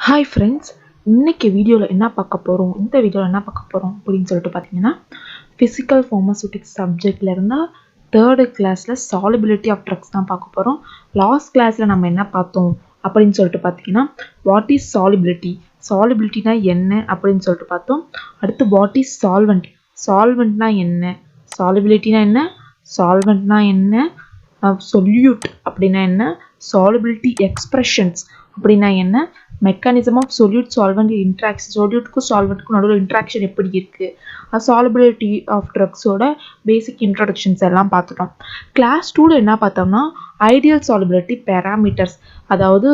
Hi friends, இன்னைக்கு வீடியோவில் என்ன பார்க்க போகிறோம் அப்படின்னு சொல்லிட்டு பார்த்தீங்கன்னா ஃபிசிக்கல் ஃபார்மசூட்டிக்ஸ் சப்ஜெக்டில் இருந்தால் தேர்டு கிளாஸில் சாலிபிலிட்டி ஆஃப் ட்ரக்ஸ் தான் பார்க்க போகிறோம். லாஸ்ட் கிளாஸில் நம்ம என்ன பார்த்தோம் அப்படின்னு சொல்லிட்டு பார்த்தீங்கன்னா வாட் இஸ் சாலிபிலிட்டினா என்ன அப்படின்னு சொல்லிட்டு பார்த்தோம். அடுத்து வாட் இஸ் சால்வெண்ட்னா என்ன, சாலிபிலிட்டினா என்ன, சால்வெண்ட்னா என்ன, சொல்யூட் அப்படின்னா என்ன, சாலிபிலிட்டி எக்ஸ்பிரஷன்ஸ் அப்படின்னா என்ன, mechanism of solute solvent interaction, சொல்யூட்க்கும் சால்வெண்ட்க்கும் நடுவில் இன்ட்ராக்ஷன் எப்படி இருக்குது, சாலிபிலிட்டி ஆஃப் ட்ரக்ஸோட பேசிக் இன்ட்ரடக்ஷன்ஸ் எல்லாம் பார்த்துட்டோம். கிளாஸ் 2ல் என்ன பார்த்தோம்னா ஐடியல் சாலிபிலிட்டி பேராமீட்டர்ஸ், அதாவது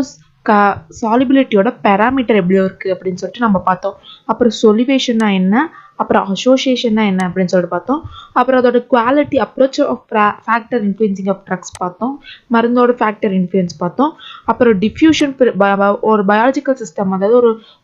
சாலிபிலிட்டியோட பேராமீட்டர் எப்படி இருக்குது அப்படின்னு சொல்லிட்டு நம்ம பார்த்தோம். அப்புறம் சொல்யூவேஷன்னா என்ன, அப்புறம் அசோசியேஷன்னா என்ன அப்படின்னு சொல்லிட்டு பார்த்தோம். அப்புறம் அதோட quality, approach of factor influencing of drugs பார்த்தோம். மருந்தோட ஃபேக்டர் இன்ஃப்ளூயன்ஸ் பார்த்தோம். அப்புறம் டிஃப்யூஷன், ஒரு பயாலஜிக்கல் சிஸ்டம், அதாவது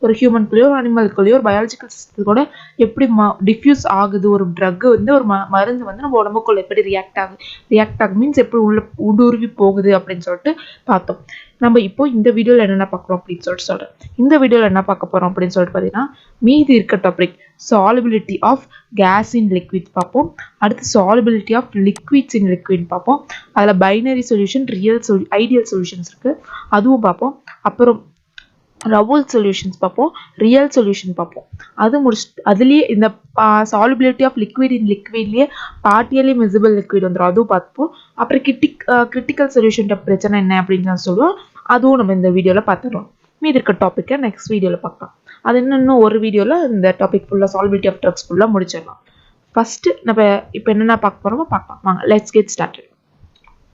ஒரு ஹியூமனுக்குள்ளேயோ ஒரு அனிமலுக்குள்ளேயோ ஒரு பயாலஜிக்கல் சிஸ்டத்தோட எப்படி டிஃப்யூஸ் ஆகுது ஒரு ட்ரக் வந்து, ஒரு மருந்து வந்து நம்ம உடம்புக்குள்ள எப்படி ரியாக்ட் ஆகுது மீன்ஸ் எப்படி உள்ள ஊடுருவி போகுது அப்படின்னு சொல்லிட்டு பார்த்தோம். நம்ம இப்போ இந்த வீடியோவில் என்னென்ன பார்க்குறோம் அப்படின்னு சொல்லிட்டு சொல்கிறேன். இந்த வீடியோவில் என்ன பார்க்க போகிறோம் அப்படின்னு சொல்லிட்டு பார்த்தீங்கன்னா மீதி இருக்க topic solubility of gas in liquid பார்ப்போம். அடுத்து solubility of liquids in liquid பார்ப்போம். அதில் பைனரி சொல்யூஷன், ஐடியல் சொல்யூஷன்ஸ் இருக்குது, அதுவும் பார்ப்போம். அப்புறம் ரவுல் சொல்யூஷன்ஸ் பார்ப்போம், ரியல் சொல்யூஷன் பார்ப்போம். அது முடிச்சுட்டு அதுலேயே இந்த solubility of liquid in liquidலேயே partially miscible liquid வந்துடும், அதுவும் பார்ப்போம். அப்புறம் கிரிட்டிக்கல் சொல்யூஷன் டெம்பரேச்சர் என்ன அப்படின்னு நான் சொல்லுவோம், அதுவும் நம்ம இந்த வீடியோவில் பார்த்துடுவோம். மீதி இருக்க டாப்பிக்கை நெக்ஸ்ட் வீடியோவில் பார்க்கலாம். அது இன்னும் ஒரு வீடியோவில் இந்த டாபிக் ஃபுல்லாக சாலிபிலிட்டி ஆஃப் ட்ரக்ஸ் ஃபுல்லாக முடிச்சிடலாம். ஃபஸ்ட்டு நம்ம இப்போ என்னென்ன பார்க்க போகிறோமோ பார்க்கலாம் வாங்க. Let's get started.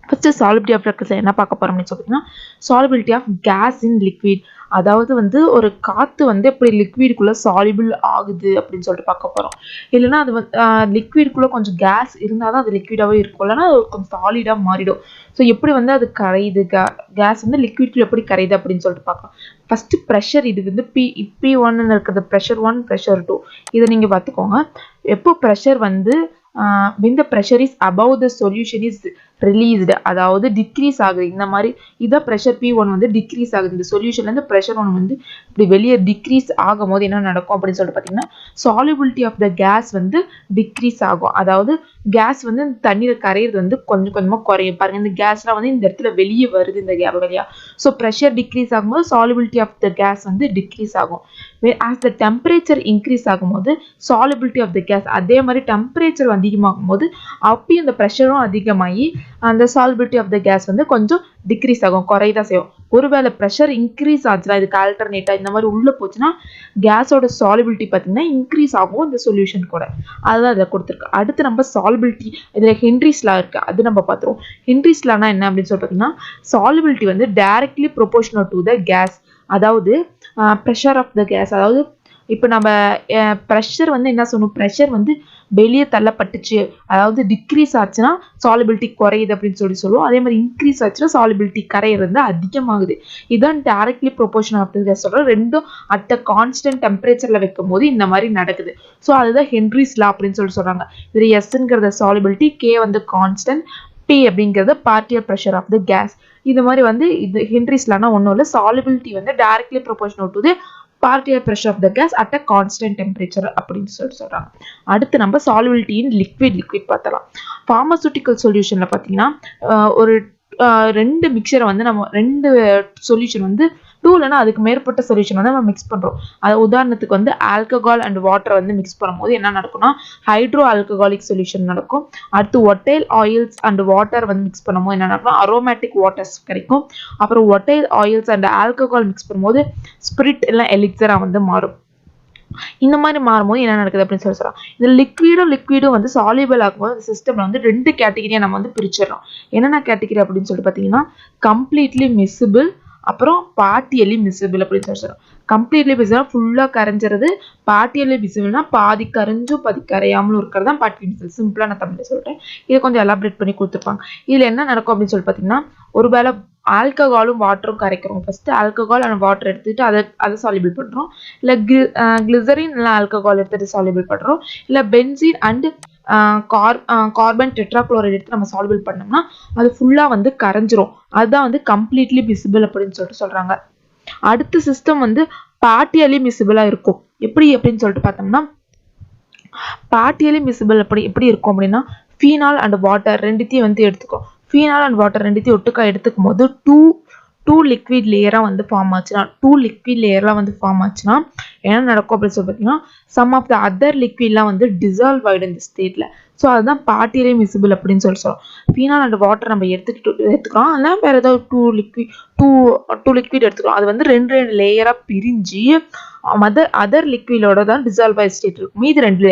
First solubility of ட்ரக்ஸில் என்ன பார்க்க போகிறோம் அப்படின்னு சொல்லிங்கன்னா solubility of gas in liquid, அதாவது வந்து ஒரு காற்று வந்து எப்படி லிக்விடுக்குள்ளே சாலிபிள் ஆகுது அப்படின்னு சொல்லிட்டு பார்க்க போகிறோம். இல்லைன்னா அது வந்து லிக்விடுக்குள்ளே கொஞ்சம் கேஸ் இருந்தால் தான் அது லிக்விடாகவே இருக்கும், இல்லைன்னா அது கொஞ்சம் சாலிடாக மாறிடும். ஸோ எப்படி வந்து அது கரையுது, கேஸ் வந்து லிக்விட்குள்ளே எப்படி கரையுது அப்படின்னு சொல்லிட்டு பார்க்கலாம். ஃபஸ்ட்டு ப்ரெஷர், இது வந்து P1 இருக்கிறது ப்ரெஷர் 1, ப்ரெஷர் 2, இதை நீங்கள் பார்த்துக்கோங்க. எப்போ ப்ரெஷர் வந்து when the pressure is above the solution is released, அதாவது டிக்ரீஸ் ஆகுது, இந்த மாதிரி இதான் ப்ரெஷர் P1 வந்து டிக்ரீஸ் ஆகுது. இந்த சொல்யூஷன்லேருந்து ப்ரெஷர் 1 வந்து இப்படி வெளியே டிக்ரீஸ் ஆகும் போது என்ன நடக்கும் அப்படின்னு சொல்லிட்டு பார்த்தீங்கன்னா சாலிபிலிட்டி ஆஃப் த கேஸ் வந்து டிக்ரீஸ் ஆகும். அதாவது கேஸ் வந்து தண்ணீரை கரையிறது வந்து கொஞ்சம் கொஞ்சமாக குறையும். பாருங்க, இந்த கேஸ்லாம் வந்து இந்த இடத்துல வெளியே வருது, இந்த கேப் வழியா. ஸோ ப்ரெஷர் டிக்ரீஸ் ஆகும்போது சாலிபிலிட்டி ஆஃப் த கேஸ் வந்து டிக்ரீஸ் ஆகும். as the temperature increase ஆகும்போது solubility of the gas, அதே மாதிரி டெம்பரேச்சர் அதிகமாகும் போது அப்பயும் இந்த ப்ரெஷரும் அதிகமாகி அந்த solubility of the gas வந்து கொஞ்சம் டிக்ரீஸ் ஆகும், குறையதான் செய்யும். ஒருவேளை ப்ரெஷர் இன்க்ரீஸ் ஆச்சுன்னா, இதுக்கு ஆல்டர்னேட்டாக இந்த மாதிரி உள்ளே போச்சுன்னா கேஸோட சாலிபிலிட்டி பார்த்தீங்கன்னா இன்க்ரீஸ் ஆகும் இந்த சொல்யூஷன் கூட. அதுதான் இதை கொடுத்துருக்கு. அடுத்து நம்ம சாலிபிலிட்டி, இதில் ஹென்ரிஸ் லா இருக்குது, அது நம்ம பார்த்துருவோம். ஹென்ரிஸ் லானா என்ன அப்படின்னு சொல்லி பார்த்தீங்கன்னா சாலிபிலிட்டி வந்து directly proportional to the gas, அதாவது ப்ரெஷர் ஆஃப் த கேஸ். அதாவது இப்போ நம்ம ப்ரெஷர் வந்து என்ன சொல்லணும், ப்ரெஷர் வந்து வெளியே தள்ளப்பட்டுச்சு, அதாவது டிக்ரீஸ் ஆச்சுன்னா சாலிபிலிட்டி குறையுது அப்படின்னு சொல்லுவோம். அதே மாதிரி இன்க்ரீஸ் ஆச்சுன்னா சாலிபிலிட்டி கரையிறது அதிகமாகுது. இதுதான் directly proportional of the gas சொல்கிறோம். ரெண்டும் அட் கான்ஸ்டன்ட் டெம்பரேச்சரில் வைக்கும் போது இந்த மாதிரி நடக்குது. ஸோ அதுதான் ஹென்ரிஸ் லா அப்படின்னு சொல்கிறாங்க. இது எஸ்ங்கிறத சாலிபிலிட்டி, கே வந்து கான்ஸ்டன்ட், P அப்படிங்கிறது partial pressure of the gas. இது மாதிரி வந்து இது ஹென்ரிஸ் லானா ஒன்றும் இல்லை, சாலிபிலிட்டி வந்து directly proportional to the partial pressure of the gas at a constant temperature அப்படின்னு சொல்கிறாங்க. அடுத்து நம்ம சாலிபிலிட்டி இன் லிக்விட் பார்த்தலாம். ஃபார்மசூட்டிக்கல் சொல்யூஷனில் பார்த்தீங்கன்னா ஒரு ரெண்டு மிக்சரை வந்து நம்ம ரெண்டு சொல்யூஷன் வந்து 2 இல்லைன்னா அதுக்கு மேற்பட்ட சொல்யூஷன் வந்து நம்ம மிக்ஸ் பண்ணுறோம். அது உதாரணத்துக்கு வந்து ஆல்கஹால் அண்ட் வாட்டர் வந்து மிக்ஸ் பண்ணும்போது என்ன நடக்கும்னா ஹைட்ரோ ஆல்கஹாலிக் சொல்யூஷன் நடக்கும். அடுத்து ஒட்டைல் ஆயில்ஸ் அண்ட் வாட்டர் வந்து மிக்ஸ் பண்ணும்போது என்ன நடக்கும், அரோமேட்டிக் வாட்டர்ஸ் கிடைக்கும். அப்புறம் ஒட்டைல் ஆயில்ஸ் அண்ட் ஆல்கஹால் மிக்ஸ் பண்ணும்போது ஸ்பிரிட் இல்லை எலிக்சரா வந்து மாறும். இந்த மாதிரி மாறும்போது என்ன நடக்குது அப்படின்னு சொல்றோம். இந்த லிக்விடும் வந்து சாலிபிள் ஆகும்போது அந்த சிஸ்டம்ல வந்து 2 கேட்டகரியா நம்ம வந்து பிரிச்சிடறோம். என்னென்ன கேட்டகரி அப்படின்னு சொல்லிட்டு பார்த்தீங்கன்னா கம்ப்ளீட்லி மிஸ்சிபிள், அப்புறம் பார்ட்டியலி மிஸ்சிபிள் அப்படின்னு சொல்றோம். கம்ப்ளீட்லி மிஸ்சிபிள் ஃபுல்லாக கரைஞ்சிறது, பார்ட்டியலி மிஸ்சிபிள்னா பாதி கரைஞ்சும் பாதி கரையாமலும் இருக்கிறது தான் பார்ட்டியலி மிஸ்சிபிள். சிம்பிளா நான் தமிழ்ல சொல்றேன், இதை கொஞ்சம் எலாபரேட் பண்ணி கொடுத்துருப்பாங்க. இதுல என்ன நடக்கும் அப்படின்னு சொல்லி பார்த்தீங்கன்னா ஒருவேளை ஆல்கஹாலும் வாட்டரும் கரைக்கிறோம். ஃபர்ஸ்ட் ஆல்கஹால் அண்ட் வாட்டர் எடுத்துட்டு அதை சாலிபிள் பண்றோம், இல்லை கிளிசரின் இல்லை ஆல்கஹால் எடுத்துட்டு சாலிபிள் பண்றோம், இல்லை பென்சீன் அண்ட் கார்பன் டெட்ராக்ளோரைடு எடுத்து நம்ம சால்பிள் பண்ணோம்னா அது ஃபுல்லா வந்து கரைஞ்சிரும். அதுதான் வந்து கம்ப்ளீட்லி விசிபிள் அப்படின்னு சொல்லிட்டு சொல்றாங்க. அடுத்த சிஸ்டம் வந்து பார்ட்டியலி மிசிபிளா இருக்கும். எப்படி அப்படின்னு சொல்லிட்டு பார்த்தோம்னா பார்ட்டியலி மிசிபிள் எப்படி இருக்கும் அப்படின்னா ஃபீனால் அண்ட் வாட்டர் ரெண்டுத்தையும் வந்து எடுத்துக்கும். ஃபீனால் அண்ட் வாட்டர் ரெண்டுத்தையும் ஒட்டுக்கா எடுத்துக்கும் போது டூ லிக்விட் லேயராக வந்து ஃபார்ம் ஆச்சுன்னா என்ன நடக்கும் அப்படின்னு சொல்லி பார்த்தீங்கன்னா சம் ஆஃப் த அதர் லிக்விட்லாம் வந்து டிசால்வ் ஆகிடும் இந்த ஸ்டேட்டில். ஸோ அதுதான் பார்ட்டியலி மிசிபிள் அப்படின்னு சொல்கிறோம். ஃபீனால் அண்ட் வாட்டர் நம்ம எடுத்துக்கிறோம். அதெல்லாம் வேறு ஏதாவது டூ லிக்விட் எடுத்துக்கிறோம். அது வந்து ரெண்டு லேயராக பிரிஞ்சு அதர் லிக்விடோட தான் டிசால்வ் ஆகி ஸ்டேட் இருக்கும். மீதி ரெண்டு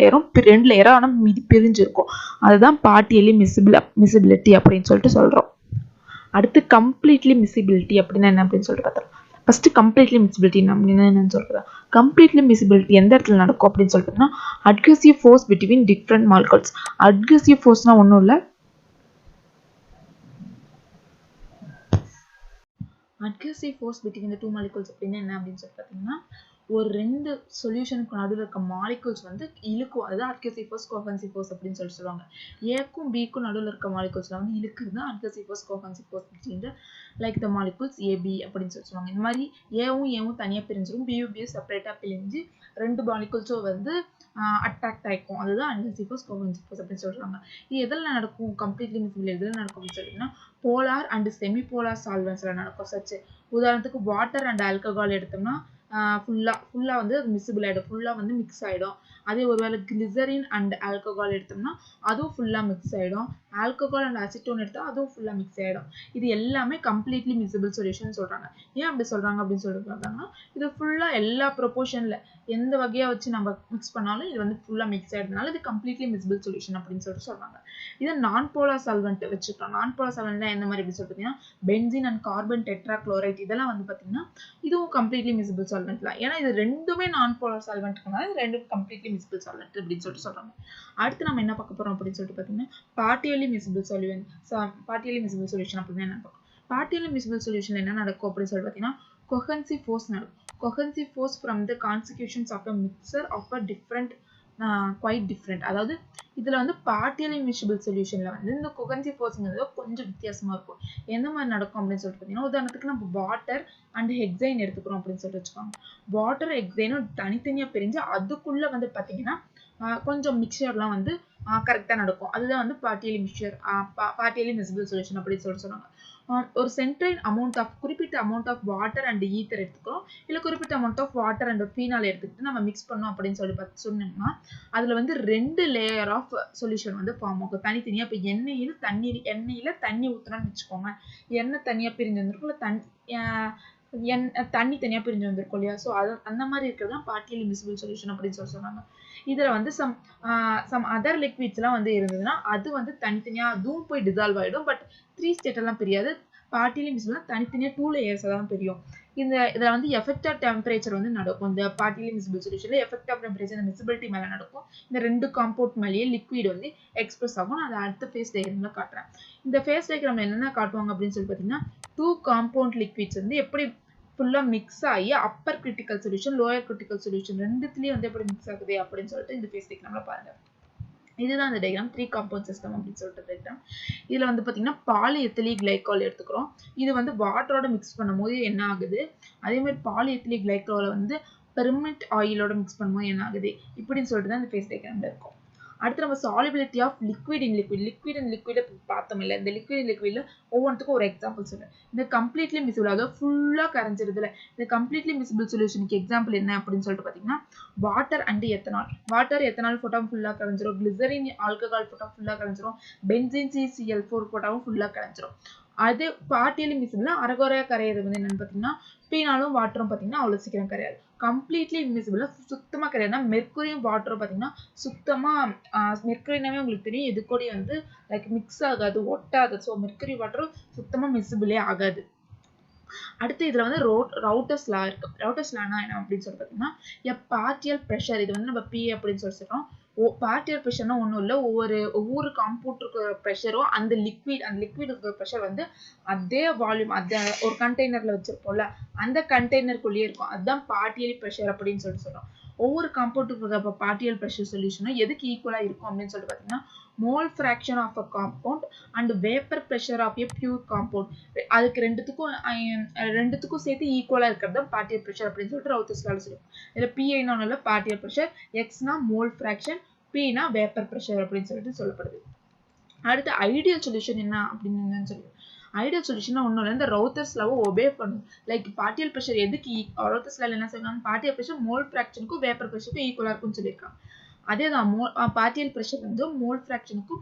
லேயராக ஆனால் மீதி பிரிஞ்சிருக்கும். அதுதான் பார்ட்டியலி மிசிபிலிட்டி அப்படின்னு சொல்லிட்டு சொல்கிறோம். அடுத்து கம்ப்ளீட்லி மிசிபிலிட்டி அப்படின்னா என்ன அப்படின்னு சொல்லிட்டு பார்த்தோம். ஃபர்ஸ்ட் கம்ப்ளீட்லி மிசிபிலிட்டி அப்படின்னா என்னன்னு சொல்றேன். கம்ப்ளீட்லி மிசிபிலிட்டி எந்த இடத்துல நடக்கும் அப்படின்னு சொல்லிட்டுன்னா adhesive force between different molecules. Adhesive ஃபோர்ஸ்னா ஒன்றும் இல்லை, adhesive force between the two molecules அப்படின்னா என்ன அப்படின்னு சொல்லி பார்த்தீங்கன்னா ஒரு ரெண்டு சொல்யூஷனுக்கு நடுவில் இருக்க மாலிகூல்ஸ் வந்து இழுக்கும். அதுதான் அட்கசிவ் ஃபோர்ஸ் கோஹெசிவ் ஃபோர்ஸ் அப்படின்னு சொல்லுவாங்க. ஏக்கும் பிக்கும் நடுவில் இருக்க மாலிகூல்ஸ்ல வந்து இழுக்குறது தான் adhesive force cohesive force between like the molecules AB அப்படின்னு சொல்லுவாங்க. இந்த மாதிரி ஏவும் தனியாக பிரிஞ்சிடும், பியும் செப்பரேட்டாக பிரிஞ்சு ரெண்டு மாலிகூல்ஸும் வந்து அட்ராக்ட் ஆகிக்கும். அதுதான் அட்கசிவ் ஃபோர்ஸ் கோஹெசிவ் ஃபோர்ஸ் அப்படின்னு சொல்றாங்க. இது எதில் நடக்கும்? கம்ப்ளீட்லி மிசிபிள் எதில் நடக்கும் அப்படின்னு சொல்லிட்டுன்னா போலார் அண்ட் செமி போலார் சால்வெண்ட்ஸ்ல நடக்கும். சச்சு உதாரணத்துக்கு வாட்டர் அண்ட் ஆல்கஹால் எடுத்தோம்னா ஃபுல்லா வந்து மிசிபிள் ஆயிடும், ஃபுல்லா வந்து மிக்ஸ் ஆயிடும். அதே ஒருவேளை கிளிசரின் அண்ட் ஆல்கஹால் எடுத்தோம்னா அதுவும் ஃபுல்லா மிக்ஸ் ஆயிடும். ஆல்கஹால் அண்ட் அசிட்டோன் எடுத்தா அதுவும் ஃபுல்லா மிக்ஸ் ஆயிடும். இது எல்லாமே கம்ப்ளீட்லி மிசிபிள் சொல்யூஷன் சொல்றாங்க. ஏன் அப்படி சொல்றாங்க அப்படின்னு சொல்லிட்டு இது ஃபுல்லா எல்லா ப்ரொபோர்ஷன்ல எந்த வகையா வச்சு நம்ம மிக்ஸ் பண்ணாலும் இது வந்து ஃபுல்லா மிக்ஸ் ஆயிடுறதுனால இது கம்ப்ளீட்லி மிசிபிள் சொல்யூஷன் அப்படின்னு சொல்லிட்டு சொல்றாங்க. இதை நான் போலார் சால்வெண்ட் வச்சுக்கலாம். நான் போலார் சால்வெண்ட்னா எந்த மாதிரி அப்படின்னு சொல்லிட்டீங்கன்னா பென்சின் அண்ட் கார்பன் டெட்ராக்ளோரைட் இதெல்லாம் வந்து பாத்தீங்கன்னா இதுவும் கம்ப்ளீட்லி மிசிபிள் சால்வெண்ட்லாம். ஏன்னா இது ரெண்டுமே நான் போலார் சால்வெண்ட்னால இது ரெண்டும் கம்ப்ளீட்லி மிசிபிள் சால்வெண்ட் அப்படின்னு சொல்லிட்டு சொல்றாங்க. அடுத்து நம்ம என்ன பார்க்க போறோம் அப்படின்னு சொல்லிட்டு பாத்தீங்கன்னா பார்ட்டியலி மிசிபிள் சொல்யூஷன் அப்படின்னு என்ன பார்க்கணும். பார்ட்டியலி மிசிபிள் சொல்யூஷன் என்ன நடக்கும் அப்படின்னு சொல்லிட்டு பாத்தீங்கன்னா cohesive force நடக்கும். cohesive force from the constitutions of a mixture of a different quite different. அதாவது இதுல வந்து பார்ட்டியலி மிசிபிள் சொல்யூஷன்ல வந்து இந்த cohesive forceங்கிறது கொஞ்சம் வித்தியாசமா இருக்கும். எந்த மாதிரி நடக்கும் அப்படின்னு சொல்லிட்டு பாத்தீங்கன்னா உதாரணத்துக்கு நம்ம வாட்டர் அண்ட் ஹெக்ஸைன் எடுத்துக்கிறோம் அப்படின்னு சொல்லிட்டு வச்சுக்கோங்க. வாட்டர் ஹெக்ஸைனும் தனித்தனியா பிரிஞ்சு அதுக்குள்ள வந்து பாத்தீங்கன்னா கொஞ்சம் மிக்சர்லாம் வந்து கரெக்டா நடக்கும். அதுதான் வந்து பார்ட்டியலி மிசிபிள் சொல்யூஷன் அப்படின்னு சொல்லிட்டு சொன்னாங்க. ஒரு சென்ட்ரைன் குறிப்பிட்ட amount of water and ether எடுத்துக்கிறோம், இல்ல குறிப்பிட்ட amount of water and phenol எடுத்துக்கிட்டு நம்ம மிக்ஸ் பண்ணோம் அப்படின்னு சொல்லி சொன்னோம்னா அதுல வந்து ரெண்டு லேயர் ஆஃப் சொல்யூஷன் வந்து ஃபார்ம் ஆகும் தனித்தனியா. இப்ப எண்ணெயில தண்ணி ஊத்துறோம்னு வச்சுக்கோங்க. எண்ணெய் தனியா பிரிஞ்சு வந்திருக்கும், தண்ணி தனியா பிரிஞ்சு வந்திருக்கும் இல்லையா? ஸோ அந்த மாதிரி இருக்கிறது தான் பார்ட்டியலி மிசிபிள் சொல்யூஷன் அப்படின்னு சொன்னாங்க. இதுல வந்து சம் அதர் லிக்விட்ஸ் எல்லாம் வந்து இருந்ததுன்னா அது வந்து தனித்தனியா அதுவும் போய் டிசால்வ் ஆயிடும். பட் 3 ஸ்டேட் எல்லாம் பிரியாது. பார்ட்டியலி மிசிபிள்னா தனித்தனியா 2 லேயர்ஸ் தான் பிரியும். இதுல வந்து எஃபெக்டிவ் டெம்பரேச்சர் வந்து நடக்கும். இந்த பார்ட்டியலி மிசிபிள் சொல்யூஷன்ல எஃபெக்டிவ் டெம்பரேச்சர் இந்த மிசிபிலிட்டி மேல நடக்கும். இந்த ரெண்டு காம்பவுண்ட் மேலேயே லிக்விட் வந்து எக்ஸ்பிரஸ் ஆகும். நான் அதை அடுத்த ஃபேஸ் டயக்ராம்ல காட்டுறேன். இந்த ஃபேஸ் டயக்ராம்ல என்னென்ன காட்டுவாங்க அப்படின்னு சொல்லி பாத்தீங்கன்னா 2 காம்பவுண்ட் லிக்விட்ஸ் வந்து எப்படி ஃபுல்லா மிக்ஸ் ஆகி upper critical solution lower critical solution ரெண்டுத்துலயும் வந்து எப்படி மிக்ஸ் ஆகுது அப்படின்னு சொல்லிட்டு இந்த ஃபேஸ் டயக்ராம்ல பாருங்க. இதுதான் இந்த டயக்ராம் 3 காம்பவுண்ட் சிஸ்டம் அப்படின்னு சொல்லிட்டு டயக்ராம். இதுல வந்து பாத்தீங்கன்னா பாலிஎத்திலீன் கிளைகால் எடுத்துக்கிறோம். இது வந்து வாட்டரோட மிக்ஸ் பண்ணும்போது என்ன ஆகுது, அதே மாதிரி பாலிஎத்திலீன் கிளைகாலை வந்து பெர்மனன்ட் ஆயிலோட மிக்ஸ் பண்ணும்போது என்ன ஆகுது இப்படின்னு சொல்லிட்டு தான் இந்த ஃபேஸ் டயக்ராம்ல இருக்கும். அடுத்து நம்ம solubility of liquid in liquid பார்த்தோம் இல்ல. இந்த லிக்விட் இன் லிக்விட்ல ஒவ்வொன்றுக்கும் ஒரு எக்ஸாம்பிள் சொல்றேன். இந்த கம்ப்ளீட்லி மிசிபிள் அதாவது ஃபுல்லா கரைஞ்சிருதுல இந்த கம்ப்ளீட்லி மிசிபிள் சொல்யூஷனுக்கு எக்ஸாம்பிள் என்ன அப்படின்னு சொல்லிட்டு பாத்தீங்கன்னா வாட்டர் அண்ட் எத்தனால் போட்டா ஃபுல்லா கரைஞ்சிரும், கிளிசரின் ஆல்கஹால் போட்டா ஃபுல்லா கரைஞ்சிரும், பென்சீன் CCl4 போட்டாவும் ஃபுல்லா கரைஞ்சிரும். அது பார்ட்டியலி மிசிபிள்னா அரைகுறையா கரையிறது வந்து என்னன்னு பாத்தீங்கன்னா பீனாலும் வாட்டரும் பாத்தீங்கன்னா அவ்வளவு சீக்கிரம் கரையாது. கம்ப்ளீட்லி இன்விசிபிள் சுத்தமா கிடையாதுன்னா மெர்க்குரியும் வாட்டரும் பாத்தீங்கன்னா சுத்தமா மெர்க்குரினாவே உங்களுக்கு தெரியும் இது கூட வந்து லைக் மிக்ஸ் ஆகாது, ஒட்டாது. ஸோ மெர்க்குரி வாட்டரும் சுத்தமா மிசிபிளே ஆகாது. அடுத்து இதுல வந்து ரவுட்டர்ஸ் லா இருக்கு. ரவுட்டர்ஸ் லானா என்ன அப்படின்னு சொல்லி பாத்தீங்கன்னா பார்ட்டியல் ப்ரெஷர், இது வந்து நம்ம P அப்படின்னு சொல்லி சொல்றோம். பார்ட்டியல் ப்ரெஷர்னா ஒன்றும் இல்லை, ஒவ்வொரு காம்பவுண்ட் இருக்கிற ப்ரெஷரும் அந்த லிக்விட் இருக்கிற ப்ரெஷர் வந்து அதே வால்யூம் ஒரு கண்டெய்னர்ல வச்சிருப்போம்ல அந்த கண்டெய்னருக்குள்ளேயே இருக்கும். அதுதான் பார்ட்டியல் ப்ரெஷர் அப்படின்னு சொல்றோம். ஒவ்வொரு காம்பவுண்டுக்கு பார்ட்டியல் ப்ரெஷர் சொல்யூஷனும் எதுக்கு ஈக்குவலா இருக்கும் அப்படின்னு சொல்லிட்டு பாத்தீங்கன்னா mole fraction of a compound and vapour pressure of a pure compound. அதுக்கு ரெண்டுத்துக்கும் சேர்த்து ஈக்குவலா இருக்கிறது தான் பார்ட்டியல் ப்ரெஷர் அப்படின்னு சொல்லிட்டு ரவுத்தர்ஸ் லா சொல்லுவோம். இதுல பிஐனா ஒன்றும் இல்லை, பார்ட்டியல் ப்ரெஷர், எக்ஸ்னா மோல் ஃப்ராக்ஷன், பினா வேப்பர் ப்ரெஷர் அப்படின்னு சொல்லிட்டு சொல்லப்படுது. அடுத்து ஐடியல் சொல்யூஷன் என்ன அப்படின்னு சொல்லி, ஐடியல் சொல்யூஷன் ஒன்றும் இல்லை, இந்த ரவுத்தர்ஸ் லாவை ஒபே பண்ணும். லைக் பார்ட்டியல் ப்ரெஷர் எதுக்கு ரவுத்தர்ஸ் லாவில் என்ன சொல்றாங்க, பார்ட்டியல் ப்ரெஷர் மோல் ஃப்ராக்ஷனுக்கும் வேப்பர் ப்ரெஷருக்கும் ஈக்குவலா இருக்கும்னு சொல்லியிருக்காங்க. அதே தான் பார்ட்டியல் ப்ரெஷர் வந்து மோல் ஃப்ராக்ஷனுக்கும்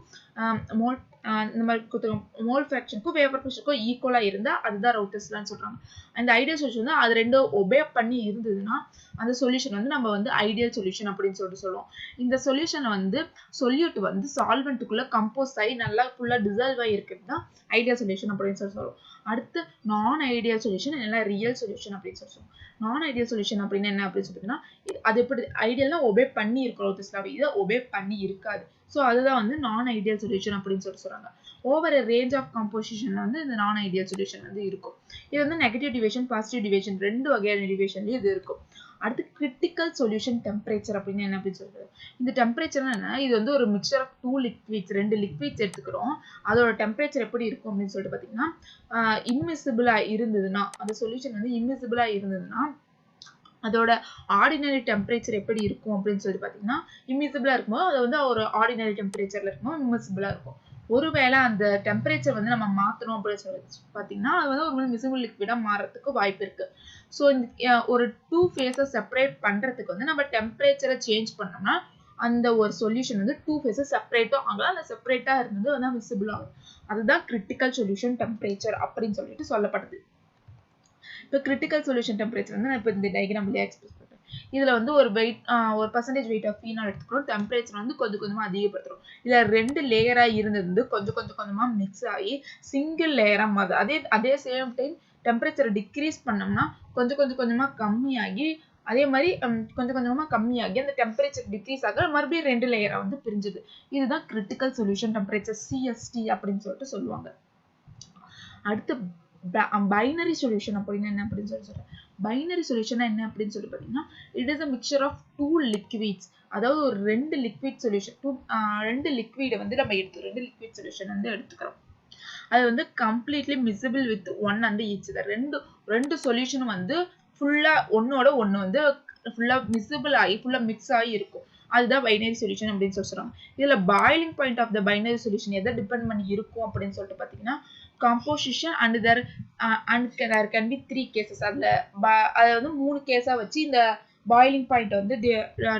இந்த மாதிரி மோல் ஃப்ராக்ஷனுக்கும் வேப்பர் ப்ரெஷருக்கும் ஈக்குவலா இருந்தா அதுதான் ரவுத்தர்ஸ் லான்னு சொல்றாங்க. அந்த ஐடியல் சொல்யூஷன் வந்து அது ரெண்டும் ஒபே பண்ணி இருந்ததுன்னா அந்த சொல்யூஷன் வந்து நம்ம வந்து ஐடியல் சொல்யூஷன் அப்படின்னு சொல்லிட்டு சொல்லுவோம். இந்த சொல்யூஷனை வந்து சொல்யூட் வந்து சால்வெண்ட்டுக்குள்ள கம்போஸ் ஆகி நல்லா ஃபுல்லா டிசால்வ் ஆகி இருக்கிறது தான் ஐடியல் சொல்யூஷன் அப்படின்னு சொல்லுவோம். அடுத்து நான் ஐடியல் சொல்யூஷன் இல்லைன்னா ரியல் சொல்யூஷன் அப்படின்னு சொல்லுவோம். நான் ஐடியல் சொல்யூஷன் அப்படின்னு என்ன அப்படின்னு சொல்லிட்டுன்னா, அது எப்படி ஐடியல்னா ஒபே பண்ணி இருக்கிறோம், இதை ஒபே பண்ணி இருக்காது. ஸோ அதுதான் வந்து நான் ஐடியல் சொல்யூஷன் அப்படின்னு சொல்றாங்க. ஓவர் ரேஞ்ச் ஆஃப் கம்போசிஷன்ல வந்து இந்த நான் ஐடியல் சொல்யூஷன் வந்து இருக்கும். இது வந்து நெகட்டிவ் டிவிஷன், பாசிட்டிவ் டிவிஷன் ரெண்டு வகையான டிவிஷன்லயும் இது இருக்கும். அடுத்து கிரிட்டிக்கல் சொல்யூஷன் டெம்பரேச்சர் அப்படின்னு என்ன அப்படின்னு சொல்றது, இந்த டெம்பரேச்சர் என்ன, இது வந்து ஒரு மிக்சர் ஆஃப் டூ லிக்விட்ஸ், ரெண்டு லிக்விட்ஸ் எடுத்துக்கிறோம். அதோட டெம்பரேச்சர் எப்படி இருக்கும் அப்படின்னு சொல்லிட்டு பாத்தீங்கன்னா, இம்மிசிபிளா இருந்ததுன்னா, அந்த சொல்யூஷன் வந்து இம்மிசிபிளா இருந்ததுன்னா அதோட ஆர்டினரி டெம்பரேச்சர் எப்படி இருக்கும் அப்படின்னு சொல்லி பாத்தீங்கன்னா, இம்மிசிபிளா இருக்கும்போது அது வந்து ஒரு ஆர்டினரி டெம்பரேச்சர்ல இருக்கும்போது இம்மிசிபிளா இருக்கும். ஒருவேளை அந்த டெம்பரேச்சர் வந்து நம்ம மாத்தணும் அப்படின்னு சொல்லி பாத்தீங்கன்னா அது வந்து ஒரு மிசிபிள் லிக்விடா மாறதுக்கு வாய்ப்பு இருக்கு. ஸோ இந்த ஒரு டூ ஃபேஸஸ் செப்பரேட் பண்றதுக்கு வந்து நம்ம டெம்பரேச்சரை சேஞ்ச் பண்ணோம்னா அந்த ஒரு சொல்யூஷன் வந்து டூ ஃபேஸஸ் செப்பரேட்டும் ஆகலாம், அந்த செப்பரேட்டா இருந்தது வந்து மிசிபிள் ஆகும். அதுதான் கிரிட்டிக்கல் சொல்யூஷன் டெம்பரேச்சர் அப்படின்னு சொல்லிட்டு சொல்லப்படுது. இப்போ கிரிட்டிக்கல் சொல்யூஷன் டெம்பரேச்சர் வந்து நான் இப்போ இந்த டயக்ராம்லயே எக்ஸ்பிரஸ் பண்றேன். இதுல வந்து ஒரு பர்சன்டேஜ் வெயிட் ஆஃப் ஃபீனால் எடுத்துக்கிறோம், டெம்பரேச்சர் வந்து கொஞ்சம் கொஞ்சமா அதிகப்படுத்துறோம். இதுல ரெண்டு லேயரா இருந்தது வந்து கொஞ்சம் கொஞ்சமா மிக்ஸ் ஆகி சிங்கிள் லேயரா மாறுது. அதே சேம் டைம் டெம்பரேச்சர் டிக்ரீஸ் பண்ணோம்னா கொஞ்சம் கொஞ்சமா கம்மியாகி அதே மாதிரி கொஞ்சம் கொஞ்சமா கம்மியாகி அந்த டெம்பரேச்சர் டிக்ரீஸ் ஆக மறுபடியும் ரெண்டு லேயரா வந்து பிரிஞ்சுது. இதுதான் கிரிட்டிக்கல் சொல்யூஷன் டெம்பரேச்சர், சிஎஸ்டி அப்படின்னு சொல்லிட்டு சொல்லுவாங்க. அடுத்து பைனரி சொல்யூஷன் அப்படின்னு என்ன அப்படின்னு சொல்றேன். பைனரி சொல்யூஷன் என்ன அப்படின்னு சொல்லி பாத்தீங்கன்னா, it is a mixture of two liquids. அதாவது ஒரு ரெண்டு லிக்விட் சொல்யூஷன், ரெண்டு லிக்விட வந்து நம்ம ரெண்டு லிக்விட் சொல்யூஷன் வந்து எடுத்துக்கிறோம். அது வந்து completely miscible with one and each other. ரெண்டு சொல்யூஷனும் வந்து ஃபுல்லா ஒன்னோட ஒன்னு வந்து ஃபுல்லா மிசிபிள் ஆகி ஃபுல்லா மிக்ஸ் ஆகி இருக்கும். அதுதான் பைனரி சொல்யூஷன் அப்படின்னு சொல்றாங்க. இதுல boiling point of the binary solution எதை டிபெண்ட் பண்ணி இருக்கும் அப்படின்னு சொல்லிட்டு பாத்தீங்கன்னா, composition and there can be three cases. அதுல வந்து மூணு கேஸா வச்சு இந்த பாயிலிங் பாயிண்ட் வந்து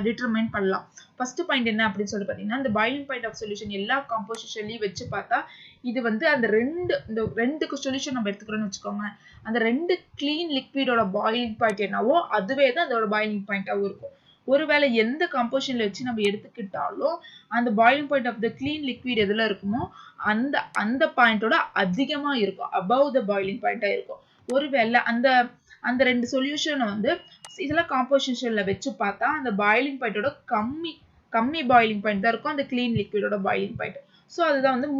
டிட்டர்மைன் பண்ணலாம். ஃபர்ஸ்ட் பாயிண்ட் என்ன அப்படின்னு சொல்லி பாத்தீங்கன்னா, இந்த பாயிலிங் பாயிண்ட் ஆஃப் சொல்யூஷன் எல்லா காம்போசிஷன்லயும் வச்சு பார்த்தா இது வந்து அந்த ரெண்டுக்கு சொல்யூஷன் நம்ம எடுத்துக்கிறோம்னு வச்சுக்கோங்க, அந்த ரெண்டு கிளீன் லிக்விடோட பாயிலிங் பாயிண்ட் என்னவோ அதுவே தான் அதோட பாயிலிங் பாயிண்டாவும் இருக்கும். ஒருவேளை எந்த கம்போசிஷன்ல வச்சு நம்ம எடுத்துக்கிட்டாலும் அந்த boiling point of the clean liquid எதுல இருக்குமோ அந்த பாயிண்டோட அதிகமா இருக்கும், அபவ் த பாயிலிங் பாயிண்டா இருக்கும். ஒருவேளை அந்த ரெண்டு சொல்யூஷனை வந்து இதெல்லாம் காம்போசிஷன்ல வச்சு பார்த்தா அந்த பாயிலிங் பாயிண்டோட கம்மி பாயிலிங் பாயிண்ட் தான் இருக்கும் அந்த கிளீன் லிக்விடோட பாயிலிங் பாயிண்ட். ஸோ அதுதான் வந்து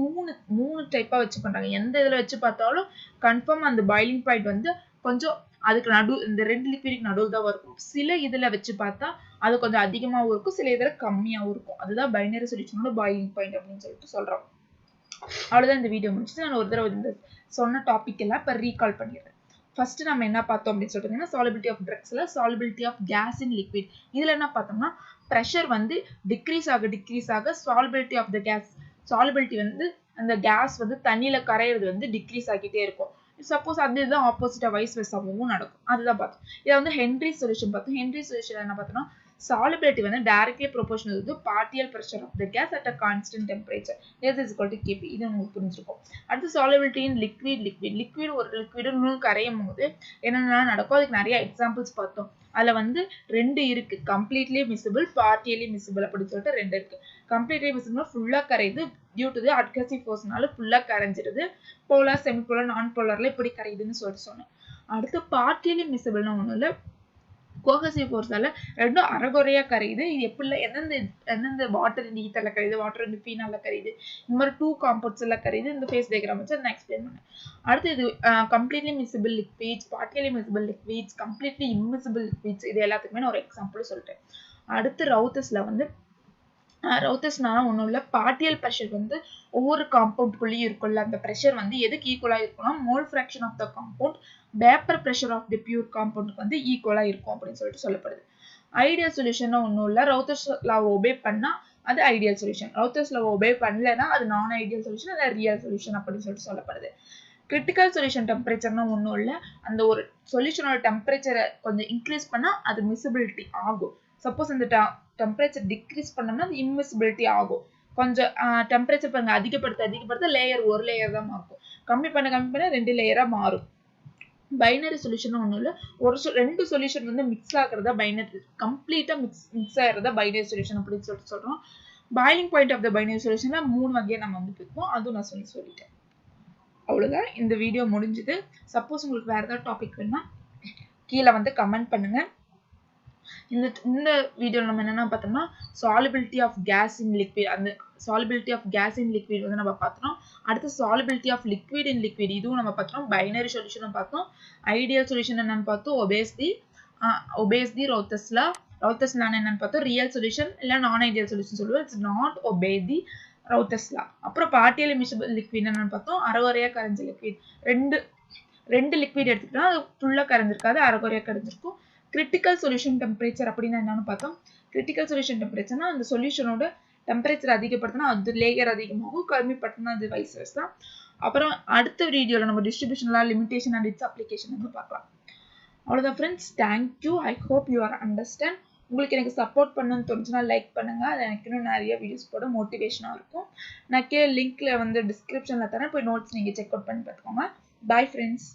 மூணு டைப்பா வச்சு பண்றாங்க. எந்த இதுல வச்சு பார்த்தாலும் கன்ஃபார்ம் அந்த பாயிலிங் பாயிண்ட் வந்து கொஞ்சம் அதுக்கு இந்த ரெண்டு லிக்விடுக்கு நடுவில் தான் இருக்கும். சில இதுல வச்சு பார்த்தா அது கொஞ்சம் அதிகமாகவும் இருக்கும், சில இதுல கம்மியாகவும் இருக்கும். அதுதான் பைனரி சொல்யூஷனோட பாயிலிங் பாயிண்ட் அப்படின்னு சொல்லிட்டு சொல்றோம். அவ்வளவுதான் இந்த வீடியோ முடிச்சுட்டு நான் ஒரு தடவை இந்த சொன்ன டாபிக் எல்லாம் இப்போ ரீகால் பண்ணிடுறேன். ஃபர்ஸ்ட் நம்ம என்ன பார்த்தோம் அப்படின்னு சொல்லிட்டு, சாலிபிலிட்டி ஆஃப் ட்ரக்ஸ்ல solubility of gas in liquid. இதுல என்ன பார்த்தோம்னா, ப்ரெஷர் வந்து டிக்ரீஸ் ஆக solubility of the gas, solubility வந்து அந்த கேஸ் வந்து தண்ணியில கரையிறது வந்து டிக்ரீஸ் ஆகிட்டே இருக்கும். சப்போஸ் அதுதான் ஆப்போசிட்டா வைஸ் வெர்சாவும் நடக்கும். அதுதான் பார்த்தோம். இதை வந்து ஹென்ரி சொல்யூஷன் பார்த்தோம். ஹென்ரி சொல்யூஷன் என்ன பார்த்தோம்னா, solubility வந்து directly proportional to partial pressure of the gas at a constant temperature. S is equal to Kp. இது உங்களுக்கு புரிஞ்சிருக்கும். அடுத்து solubility in liquid ஒரு liquid இன்னும் கரையும் போது என்னென்ன நடக்கும் அதுக்கு நிறைய எக்ஸாம்பிள்ஸ் பார்த்தோம். அதுல வந்து ரெண்டு இருக்கு, completely miscible, partially miscible அப்படின்னு சொல்லிட்டு ரெண்டு இருக்கு. completely miscible ஃபுல்லா கரையுது due to the adhesive forceனால ஃபுல்லா கரைஞ்சிருது. polar, semipolar, non-polarல இப்படி கரையுதுன்னு சொல்லிட்டு சொன்னேன். அடுத்து partially miscibleனா ஒண்ணும் இல்லை, கோஹசிவ் ஃபோர்ஸால ரெண்டும் அரைகுறையா கரையுது. இது எப்படி எந்தெந்த வாட்டர் இந்த ஈத்தர்ல கரையுது, வாட்டர் இந்த ஃபீனால்ல கரையுது, இந்த மாதிரி டூ காம்பவுண்ட்ஸ் எல்லாம் கரையுது. இந்த ஃபேஸ் டயக்ராம் வச்சு நான் எக்ஸ்பிளைன் பண்ணேன். அடுத்து இது completely miscible liquids, partially miscible liquids, completely immiscible liquids, இது எல்லாத்துக்குமே நான் ஒரு எக்ஸாம்பிள் சொல்லிட்டேன். அடுத்து ரவுத்தர்ஸ்ல வந்து ரவுத்தர்ஸ்னால ஒன்றும் இல்லை, பார்ட்டியல் ப்ரெஷர் வந்து ஒவ்வொரு காம்பவுண்ட்குள்ளேயும் இருக்கும்ல, அந்த ப்ரெஷர் வந்து எதுக்கு ஈக்குவலாக இருக்கும்னா mole fraction of the compound vapour pressure of the pure காம்பவுண்டுக்கு வந்து ஈக்குவலாக இருக்கும் அப்படின்னு சொல்லிட்டு சொல்லப்படுது. ஐடியல் சொல்யூஷன் ஒன்றும் இல்லை, ரவுத்தர்ஸ் லாவை ஒபே பண்ணால் அது ஐடியல் சொல்யூஷன், ரவுத்தர்ஸ் லாவை ஒபே பண்ணலைன்னா அது நான் ஐடியல் சொல்யூஷன் இல்லை ரியல் சொல்யூஷன் அப்படின்னு சொல்லிட்டு சொல்லப்படுது. கிரிட்டிக்கல் சொல்யூஷன் டெம்பரேச்சர்னா ஒன்றும் இல்லை, அந்த ஒரு சொல்யூஷனோட டெம்பரேச்சரை கொஞ்சம் இன்க்ரீஸ் பண்ணால் அது மிசிபிலிட்டி ஆகும். சப்போஸ் அந்த டெம்பரேச்சர் டிக்ரீஸ் பண்ணோம்னா அது இன்விசிபிலிட்டி ஆகும். கொஞ்சம் டெம்பரேச்சர் பாருங்க அதிகப்படுத்த லேயர் ஒரு லேயர் தான் மாறும், கம்மி பண்ண 2 லேயரா மாறும். பைனரி சொல்யூஷன் ஒன்றும் இல்லை, ரெண்டு சொல்யூஷன் வந்து மிக்ஸ் ஆகிறதா பைனரி, கம்ப்ளீட்டா மிக்ஸ் ஆகிறதா பைனரி சொல்யூஷன் அப்படின்னு சொல்லிட்டு சொல்றோம். Boiling point of the binary சொல்யூஷன்ல 3 வகையை நம்ம வந்து பிரிப்போம், அதுவும் நான் சொல்லிட்டேன். அவ்வளவுதான், இந்த வீடியோ முடிஞ்சுது. சப்போஸ் உங்களுக்கு வேற ஏதாவது டாபிக் வேணும்னா கீழே வந்து கமெண்ட் பண்ணுங்க. இந்த வீடியோல நம்ம என்னென்ன பார்த்தோம்னா solubility of gas in liquid, அந்த solubility of gas in liquid வந்து நம்ம பார்த்தோம். அடுத்து solubility of liquid in liquid, இதுவும் நம்ம பார்த்தோம். பைனரி சொல்யூஷனும் பார்த்தோம். ஐடியல் சொல்யூஷன் என்னன்னு பார்த்தோம், ஒபேஸ் தி ரவுத்தர்ஸ் லா என்னன்னு பார்த்தோம். ரியல் சொல்யூஷன் இல்லை நான் ஐடியல் சொல்யூஷன் சொல்லுவோம், இட்ஸ் நாட் ஒபே தி ரவுத்தர்ஸ் லா. அப்புறம் பார்ட்டியல் இமிசிபிள் லிக்விட் என்னன்னு பார்த்தோம், அரைகுறையா கரைஞ்ச லிக்விட். ரெண்டு லிக்விட் எடுத்துக்கிட்டா அது ஃபுல்லா கரைஞ்சிருக்காது, அரைகுறையா கரைஞ்சிருக்கும். கிரிட்டிக்கல் சொல்யூஷன் டெம்பரேச்சர் அப்படின்னா என்னன்னு பார்த்தோம். கிரிட்டிக்கல் சொல்யூஷன் டெம்பரேச்சர்னா அந்த சொல்யூஷனோட டெம்பரேச்சர் அதிகப்படுத்தினா அது லேயர் அதிகமாகும், கம்மிப்படுத்தினா அது வைஸ் வெர்சா. அப்புறம் அடுத்த வீடியோல நம்ம டிஸ்ட்ரிபியூஷன்ல லிமிடேஷன் அண்ட் இட்ஸ் அப்ளிகேஷன் வந்து பார்க்கலாம். அவ்வளோதான் friends, thank you. I hope you are understand. உங்களுக்கு எனக்கு சப்போர்ட் பண்ணணும்னு தோணுச்சுன்னா லைக் பண்ணுங்க, அது எனக்கு இன்னும் நிறைய வீடியோஸ் போட மோட்டிவேஷனாக இருக்கும். நான் கீழே லிங்க்ல வந்து டிஸ்கிரிப்ஷன்ல தரேன், போய் நோட்ஸ் நீங்கள் செக் அவுட் பண்ணி பார்த்துக்கோங்க. Bye friends.